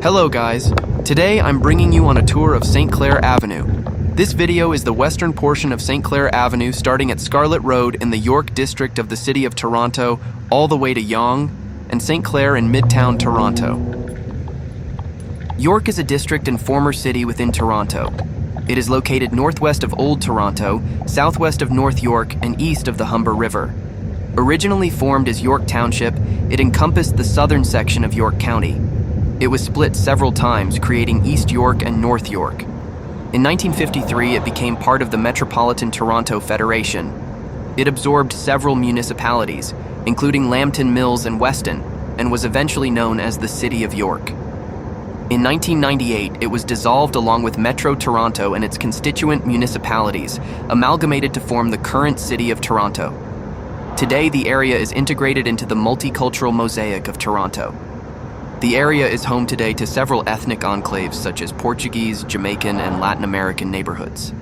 Hello guys, today I'm bringing you on a tour of Saint Clair Avenue. This video is the western portion of Saint Clair Avenue starting at Scarlett Road in the York district of the city of Toronto all the way to Yonge and Saint Clair in Midtown Toronto. York is a district and former city within Toronto. It is located northwest of Old Toronto, southwest of North York, and east of the Humber River. Originally formed as York Township, it encompassed the southern section of York County. It was split several times, creating East York and North York. In 1953, it became part of the Metropolitan Toronto Federation. It absorbed several municipalities, including Lambton Mills and Weston, and was eventually known as the City of York. In 1998, it was dissolved along with Metro Toronto and its constituent municipalities, amalgamated to form the current City of Toronto. Today, the area is integrated into the multicultural mosaic of Toronto. The area is home today to several ethnic enclaves such as Portuguese, Jamaican, and Latin American neighborhoods.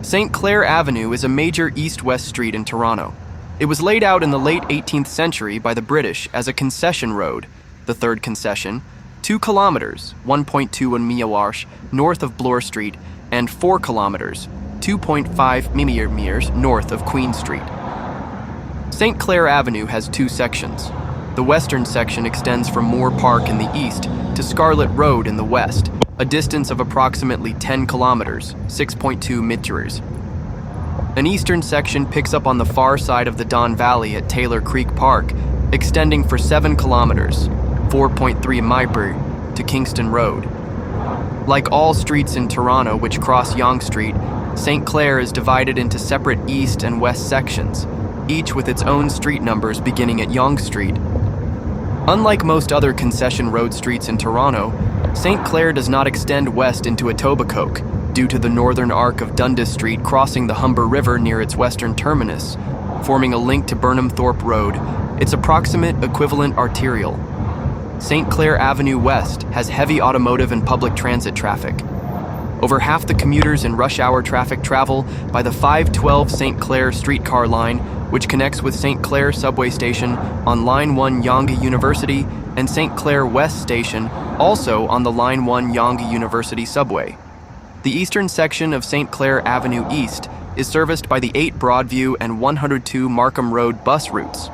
Saint Clair Avenue is a major east-west street in Toronto. It was laid out in the late 18th century by the British as a concession road, the third concession, 2 kilometers, 1.21 miles, north of Bloor Street, and 4 kilometers, 2.5 miles, north of Queen Street. Saint Clair Avenue has 2 sections. The western section extends from Moore Park in the east to Scarlett Road in the west, a distance of approximately 10 kilometers, 6.2 meters. An eastern section picks up on the far side of the Don Valley at Taylor Creek Park, extending for 7 kilometers, 4.3 miles, to Kingston Road. Like all streets in Toronto which cross Yonge Street, Saint Clair is divided into separate east and west sections, each with its own street numbers beginning at Yonge Street. Unlike most other concession road streets in Toronto, Saint Clair does not extend west into Etobicoke due to the northern arc of Dundas Street crossing the Humber River near its western terminus, forming a link to Burnham Thorpe Road, its approximate equivalent arterial. Saint Clair Avenue West has heavy automotive and public transit traffic. Over half the commuters in rush hour traffic travel by the 512 Saint Clair streetcar line, which connects with Saint Clair subway station on Line 1 Yonge University and Saint Clair West Station, also on the Line 1 Yonge University subway. The eastern section of Saint Clair Avenue East is serviced by the 8 Broadview and 102 Markham Road bus routes.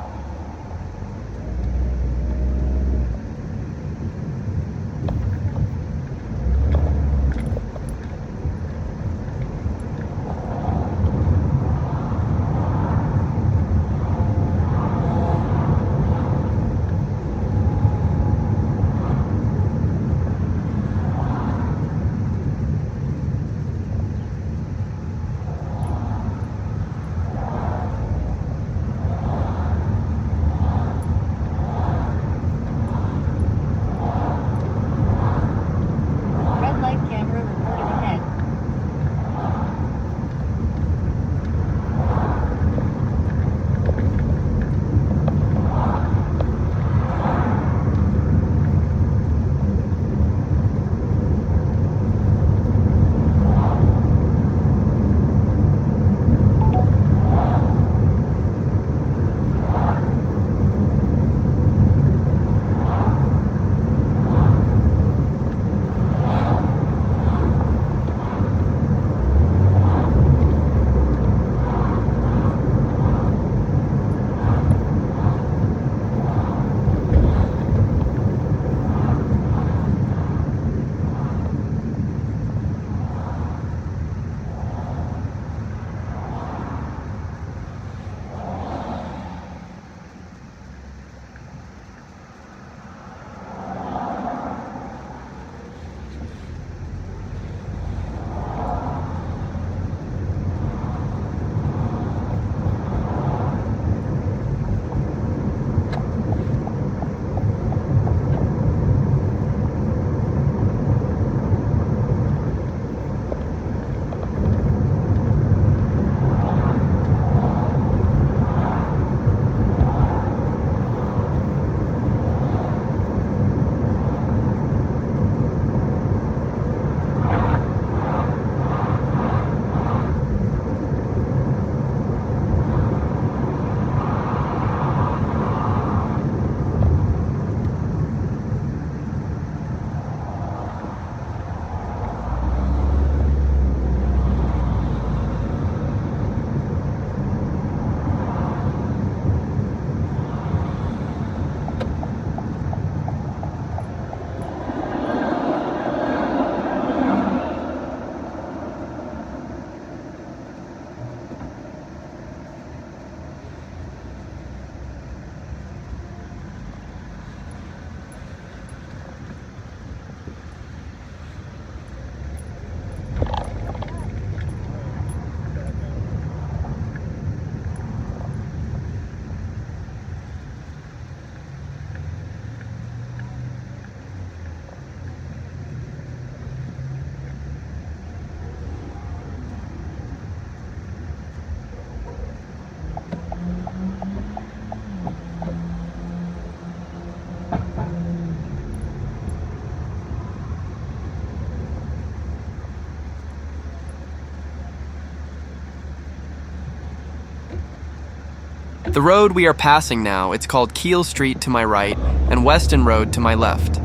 The road we are passing now, it's called Keele Street to my right and Weston Road to my left.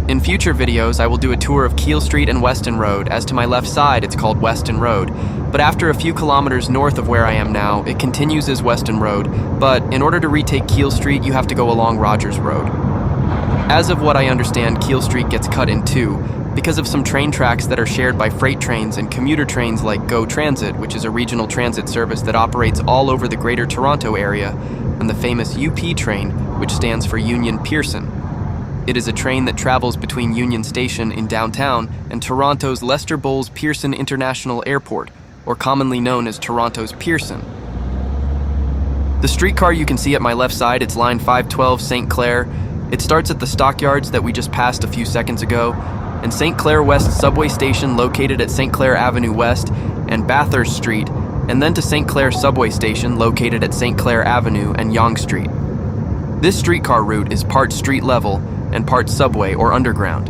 In future videos, I will do a tour of Keele Street and Weston Road, as to my left side it's called Weston Road, but after a few kilometers north of where I am now, it continues as Weston Road, but in order to retake Keele Street, you have to go along Rogers Road. As of what I understand, Keele Street gets cut in two because of some train tracks that are shared by freight trains and commuter trains like GO Transit, which is a regional transit service that operates all over the Greater Toronto area, and the famous UP train, which stands for Union Pearson. It is a train that travels between Union Station in downtown and Toronto's Lester Bowles Pearson International Airport, or commonly known as Toronto's Pearson. The streetcar you can see at my left side, it's line 512 Saint Clair. It starts at the stockyards that we just passed a few seconds ago, and Saint Clair West subway station located at Saint Clair Avenue West and Bathurst Street, and then to Saint Clair subway station located at Saint Clair Avenue and Yonge Street. This streetcar route is part street level and part subway or underground.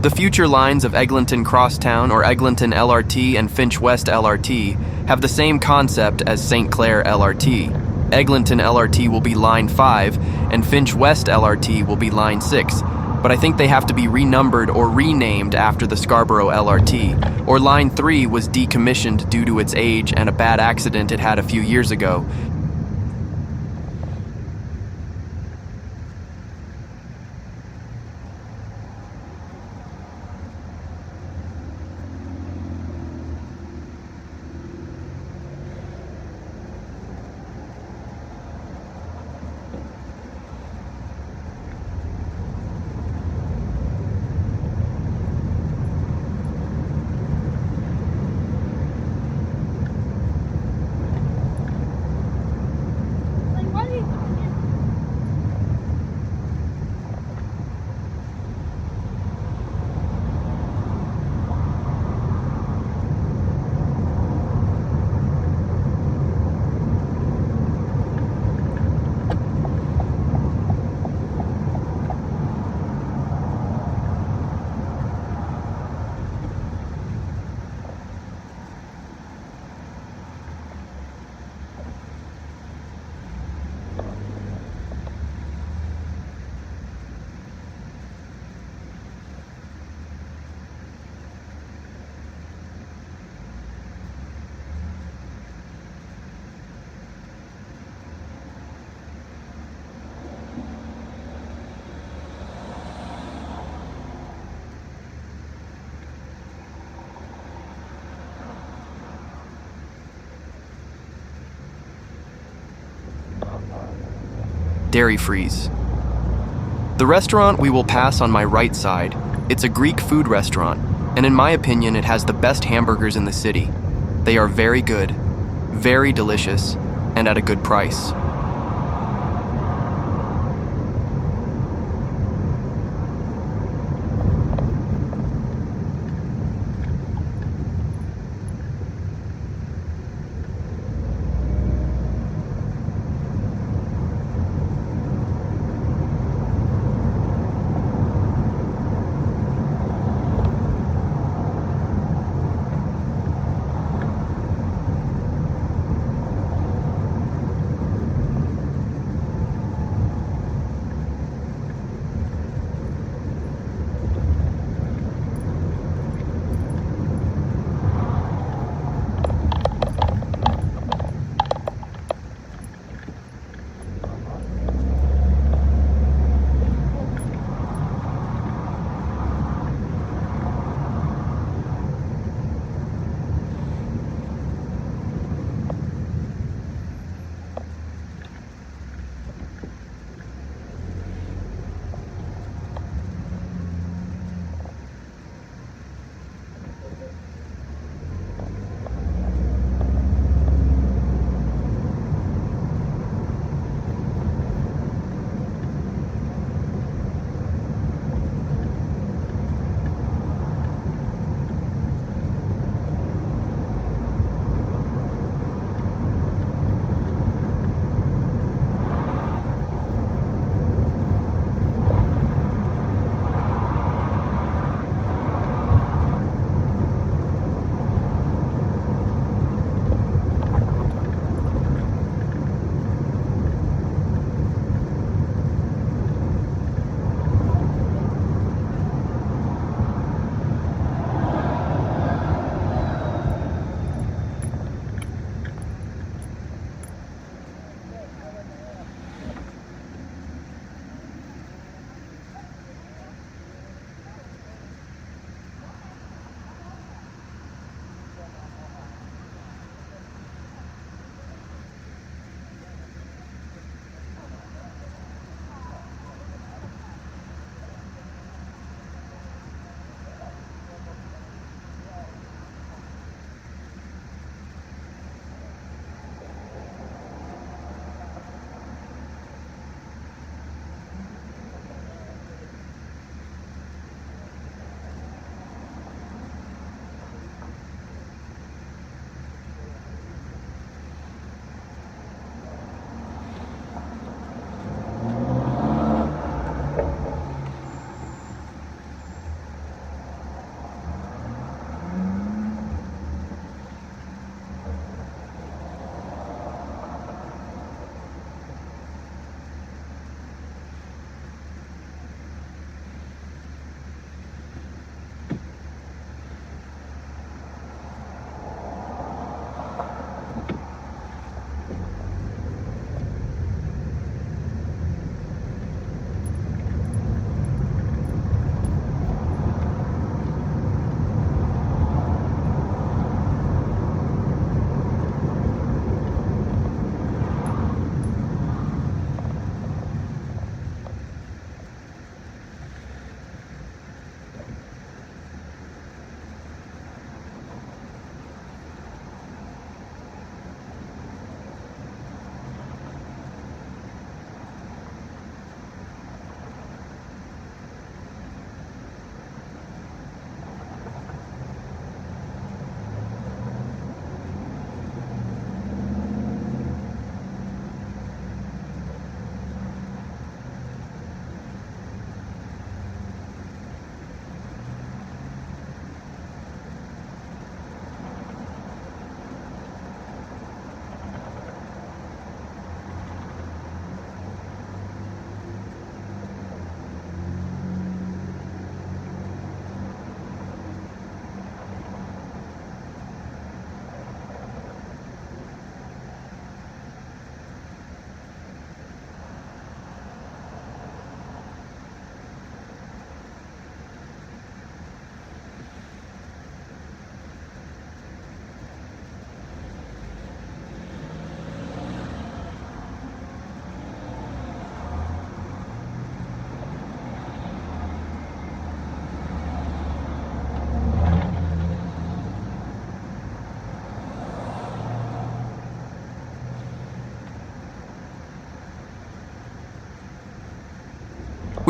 The future lines of Eglinton Crosstown or Eglinton LRT and Finch West LRT have the same concept as Saint Clair LRT. Eglinton LRT will be line 5 and Finch West LRT will be line 6, but I think they have to be renumbered or renamed after the Scarborough LRT, or line 3 was decommissioned due to its age and a bad accident it had a few years ago. Dairy Freeze. The restaurant we will pass on my right side, it's a Greek food restaurant, and in my opinion it has the best hamburgers in the city. They are very good, very delicious, and at a good price.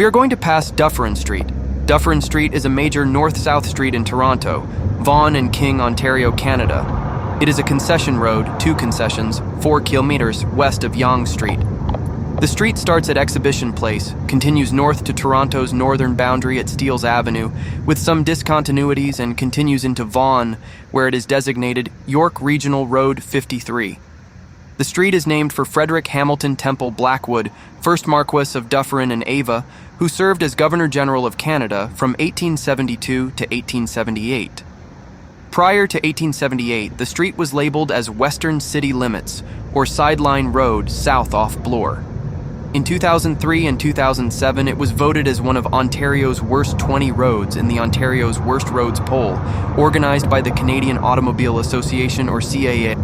We are going to pass Dufferin Street. Dufferin Street is a major north-south street in Toronto, Vaughan and King, Ontario, Canada. It is a concession road, 2 concessions, 4 kilometers west of Yonge Street. The street starts at Exhibition Place, continues north to Toronto's northern boundary at Steeles Avenue, with some discontinuities, and continues into Vaughan, where it is designated York Regional Road 53. The street is named for Frederick Hamilton Temple Blackwood, 1st Marquess of Dufferin and Ava, who served as Governor-General of Canada from 1872 to 1878. Prior to 1878, the street was labeled as Western City Limits, or Sideline Road, south off Bloor. In 2003 and 2007, it was voted as one of Ontario's worst 20 roads in the Ontario's Worst Roads poll, organized by the Canadian Automobile Association, or CAA.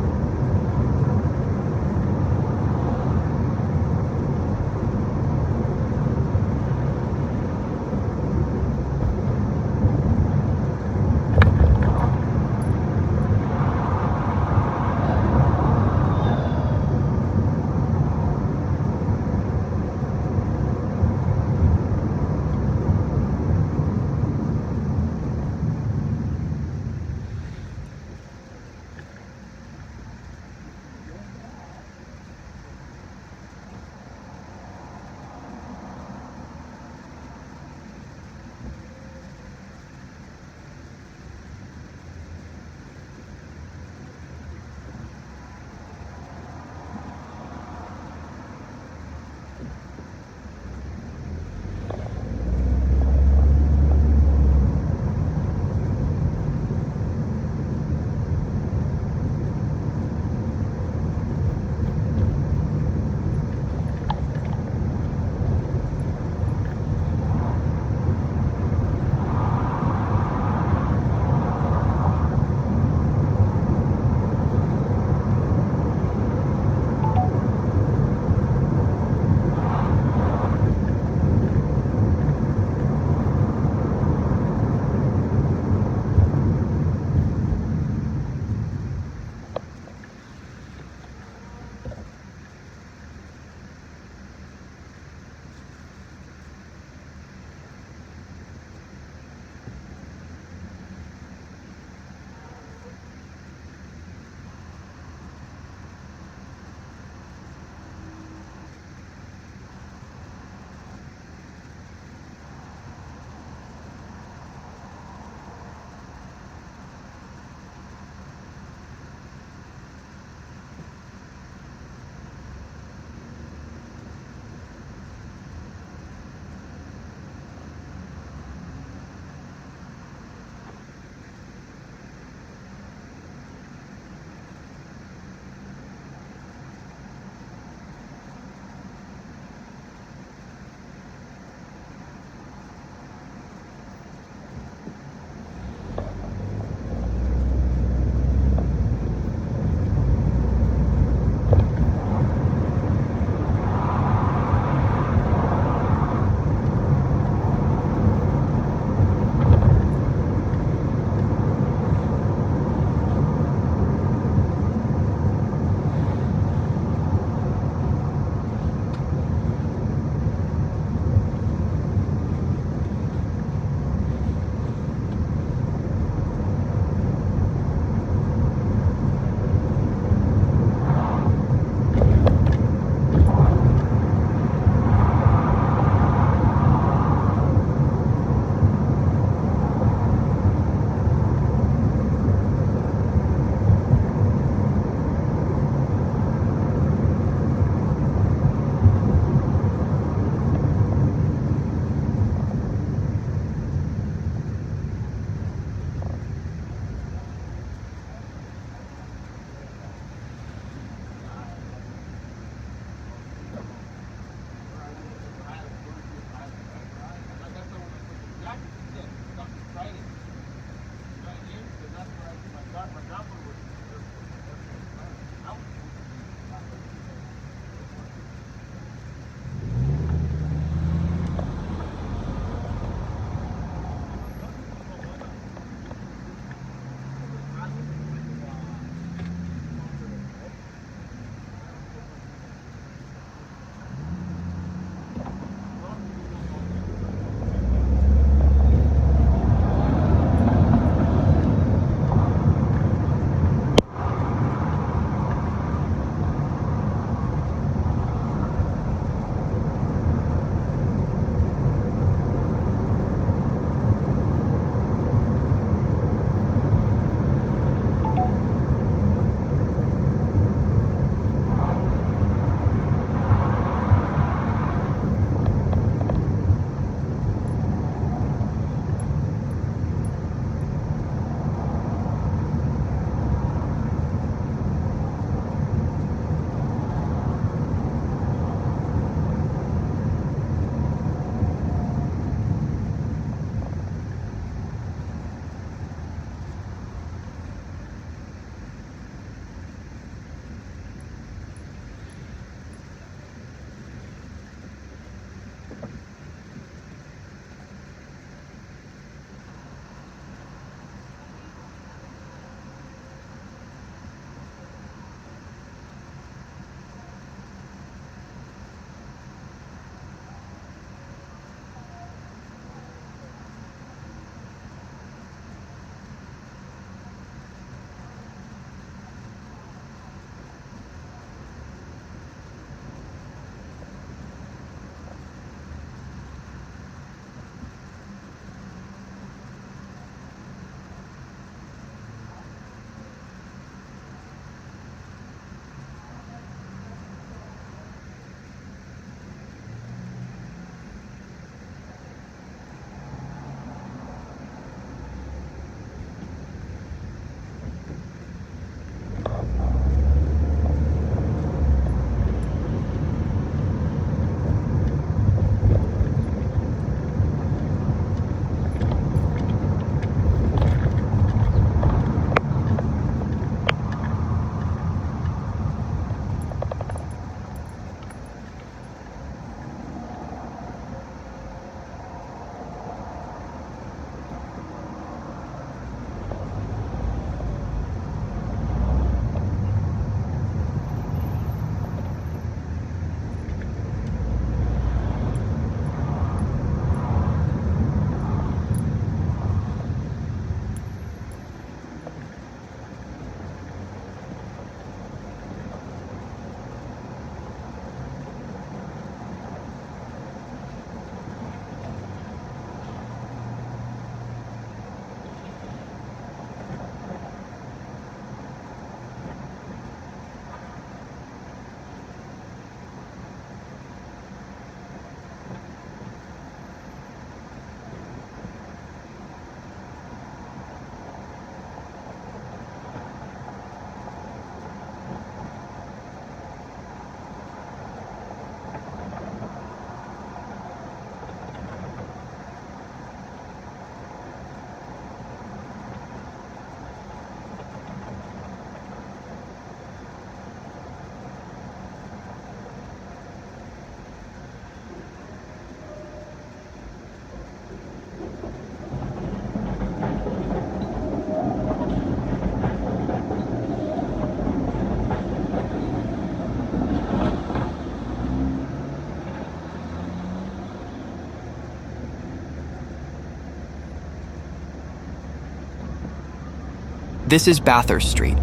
This is Bathurst Street.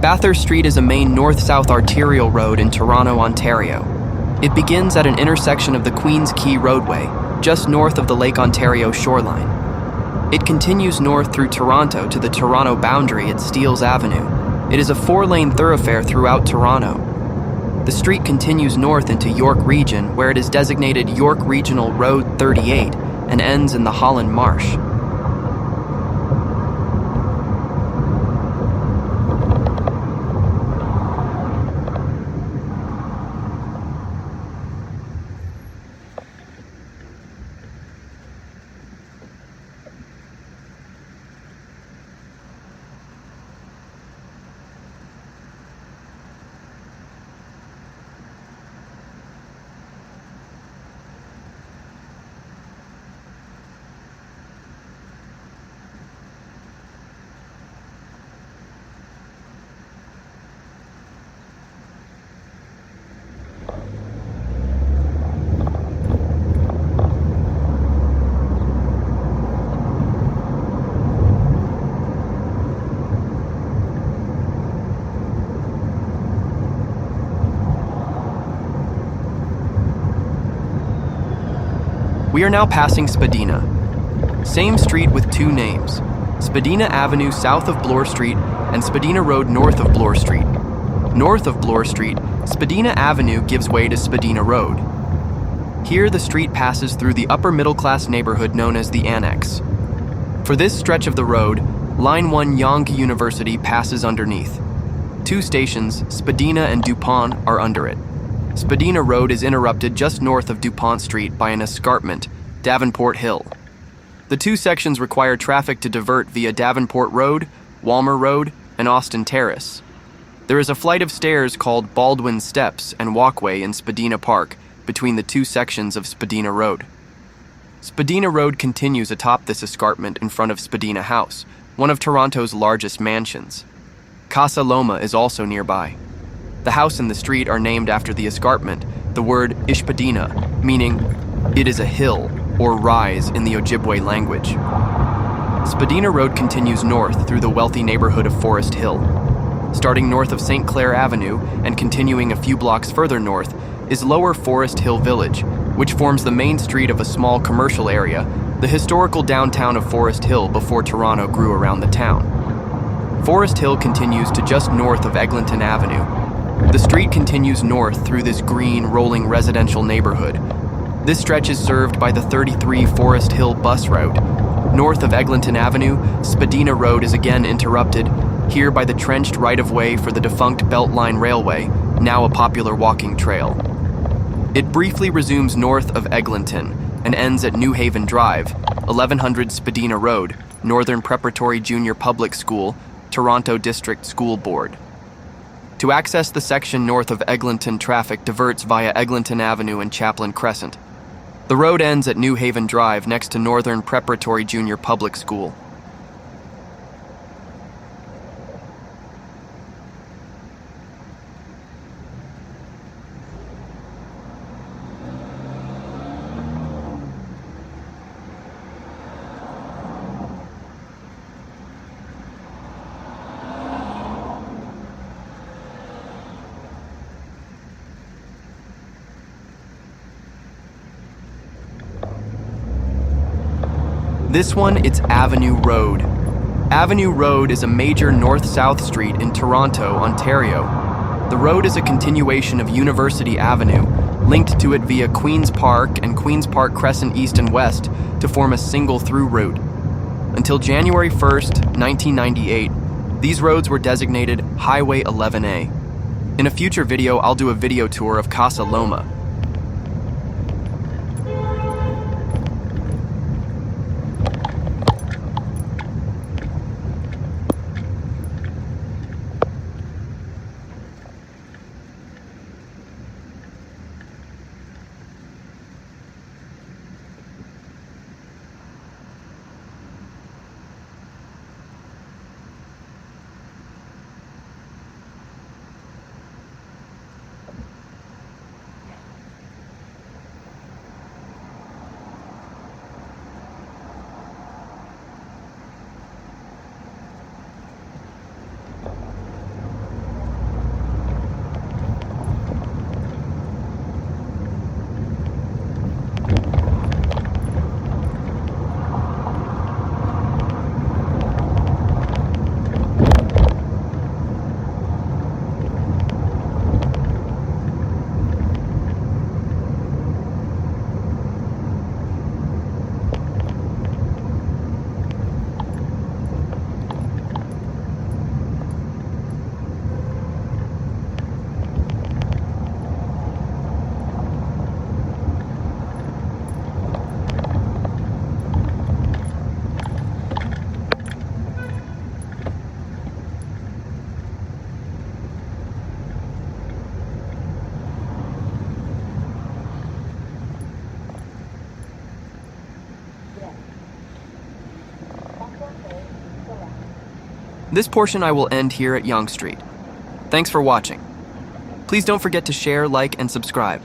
Bathurst Street is a main north-south arterial road in Toronto, Ontario. It begins at an intersection of the Queens Quay roadway, just north of the Lake Ontario shoreline. It continues north through Toronto to the Toronto boundary at Steeles Avenue. It is a 4-lane thoroughfare throughout Toronto. The street continues north into York Region, where it is designated York Regional Road 38 and ends in the Holland Marsh. We are now passing Spadina. Same street with two names, Spadina Avenue south of Bloor Street and Spadina Road north of Bloor Street. North of Bloor Street, Spadina Avenue gives way to Spadina Road. Here the street passes through the upper middle-class neighborhood known as the Annex. For this stretch of the road, Line 1 Yonge University passes underneath. Two stations, Spadina and Dupont, are under it. Spadina Road is interrupted just north of Dupont Street by an escarpment, Davenport Hill. The two sections require traffic to divert via Davenport Road, Walmer Road, and Austin Terrace. There is a flight of stairs called Baldwin Steps and walkway in Spadina Park between the two sections of Spadina Road. Spadina Road continues atop this escarpment in front of Spadina House, one of Toronto's largest mansions. Casa Loma is also nearby. The house and the street are named after the escarpment, the word Ishpadina, meaning it is a hill or rise in the Ojibwe language. Spadina Road continues north through the wealthy neighborhood of Forest Hill. Starting north of Saint Clair Avenue and continuing a few blocks further north is Lower Forest Hill Village, which forms the main street of a small commercial area, the historical downtown of Forest Hill before Toronto grew around the town. Forest Hill continues to just north of Eglinton Avenue. The street continues north through this green, rolling residential neighborhood. This stretch is served by the 33 Forest Hill bus route. North of Eglinton Avenue, Spadina Road is again interrupted, here by the trenched right-of-way for the defunct Beltline Railway, now a popular walking trail. It briefly resumes north of Eglinton and ends at New Haven Drive, 1100 Spadina Road, Northern Preparatory Junior Public School, Toronto District School Board. To access the section north of Eglinton, traffic diverts via Eglinton Avenue and Chaplin Crescent. The road ends at New Haven Drive next to Northern Preparatory Junior Public School. This one, it's Avenue Road. Avenue Road is a major north-south street in Toronto, Ontario. The road is a continuation of University Avenue, linked to it via Queen's Park and Queen's Park Crescent east and west to form a single through route. Until January 1st, 1998, these roads were designated Highway 11A. In a future video, I'll do a video tour of Casa Loma. This portion I will end here at Yonge Street. Thanks for watching. Please don't forget to share, like, and subscribe.